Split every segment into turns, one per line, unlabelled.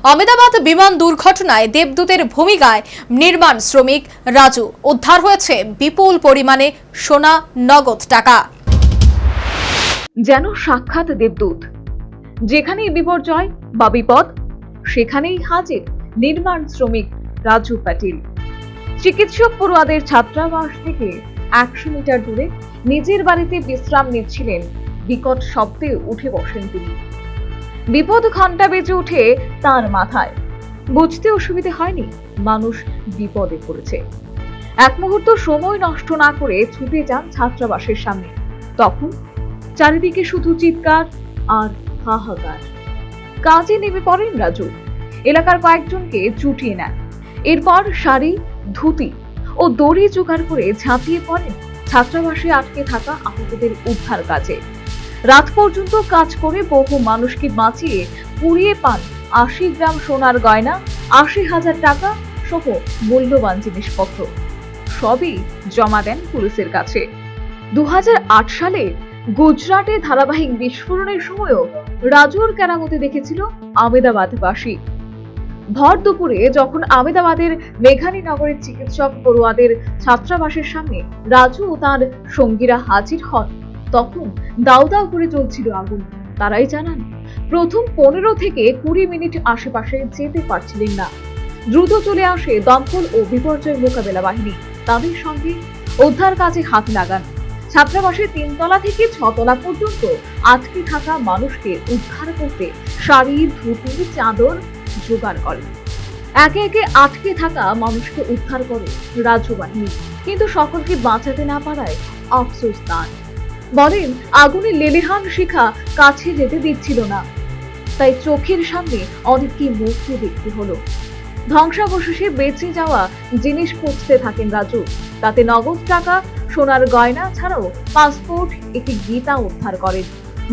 আহমেদাবাদ বিমান দুর্ঘটনায় দেবদূতের ভূমিকায় নির্মাণ শ্রমিক রাজু উদ্ধার হয়েছে বিপুল পরিমাণে সোনা, নগদ টাকা।
যেন সাক্ষাৎ দেবদূত। যেখানেই বিপর্যয় বা বিপদ, সেখানেই হাজির নির্মাণ শ্রমিক রাজু প্যাটেল। চিকিৎসক পড়ুয়াদের ছাত্রাবাস থেকে 100 মিটার দূরে নিজের বাড়িতে বিশ্রাম নিচ্ছিলেন। বিকট শব্দে উঠে বসেন তিনি। বিপদ ঘণ্টা বেজে ওঠে তার মাথায়। বুঝতে অসুবিধে হয়নি মানুষ বিপদে পড়েছে। এক মুহূর্ত সময় নষ্ট না করে ছুটে যান ছাত্রাবাসের সামনে। তখন চারিদিকে শুধু চিৎকার আর হাহাকার। কাজে নেমে পড়েন রাজু। এলাকার কয়েকজনকে জুটিয়ে নেন। এরপর শাড়ি, ধুতি ও দড়ি জোগাড় করে ঝাঁপিয়ে পড়েন ছাত্রাবাসে আটকে থাকা আহতদের উদ্ধার কাজে। রাত পর্যন্ত কাজ করে বহু মানুষকে বাঁচিয়ে কুড়িয়ে পান 80 গ্রাম সোনার গয়না, 80,000 টাকা সহ মূল্যবান জিনিসপত্র। সবই জমা দেন পুলিশের কাছে। 2008 সালে গুজরাটে ধারাবাহিক বিস্ফোরণের সময়ও রাজুর কেরামতি দেখেছিল আহমেদাবাদবাসী। ভর দুপুরে যখন আহমেদাবাদের মেঘানী নগরের চিকিৎসক পড়ুয়াদের ছাত্রাবাসের সামনে রাজু ও তার সঙ্গীরা হাজির হন, তখন দাউ দাউ করে চলছিল আগুন। তারাই জানান, প্রথম 15 থেকে 20 মিনিট আশেপাশে যেতে পারছিলেন না। দ্রুত চলে আসে দমকল ও বিপর্যয় মোকাবেলা বাহিনী। তাদের সঙ্গে উদ্ধার কাজে হাত লাগান। ছাত্রাবাসের 3 তলা থেকে 6 তলা পর্যন্ত আটকে থাকা মানুষকে উদ্ধার করতে শাড়ি, ধুতি, চাদর জোগাড় করেন। একে একে আটকে থাকা মানুষকে উদ্ধার করে রাজ্য বাহিনী, কিন্তু সকলকে বাঁচাতে না পারায় আফসোস তার। বলেন, আগুনে লেলিহান শিখা কাছে যেতে দিচ্ছিল না, তাই চোখের সামনে অনেককে মরতে দেখতে হলো। ধ্বংসাবশেষে বেঁচে যাওয়া জিনিস খুঁজতে থাকেন রাজু। তাতে নগদ টাকা, সোনার গয়না ছাড়াও পাসপোর্ট, একটি গীতা উদ্ধার করেন।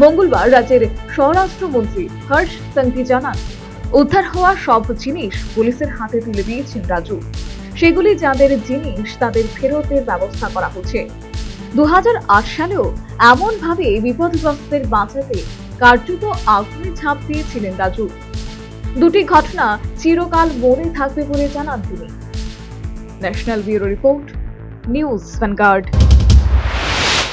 মঙ্গলবার রাজ্যের স্বরাষ্ট্রমন্ত্রী হর্ষ সংঘি জানান, উদ্ধার হওয়া সব জিনিস পুলিশের হাতে তুলে দিয়েছেন রাজু। সেগুলি যাদের জিনিস তাদের ফেরতের ব্যবস্থা করা হচ্ছে। 2008 সালেও এমন ভাবে বিপদগ্রস্তদের বাঁচাতে কার্যত আগুনে ঝাঁপ দিয়েছিলেন রাজু। দুটি ঘটনা চিরকাল মনে থাকবে বলে জানান তিনি। National bureau report, news vanguard.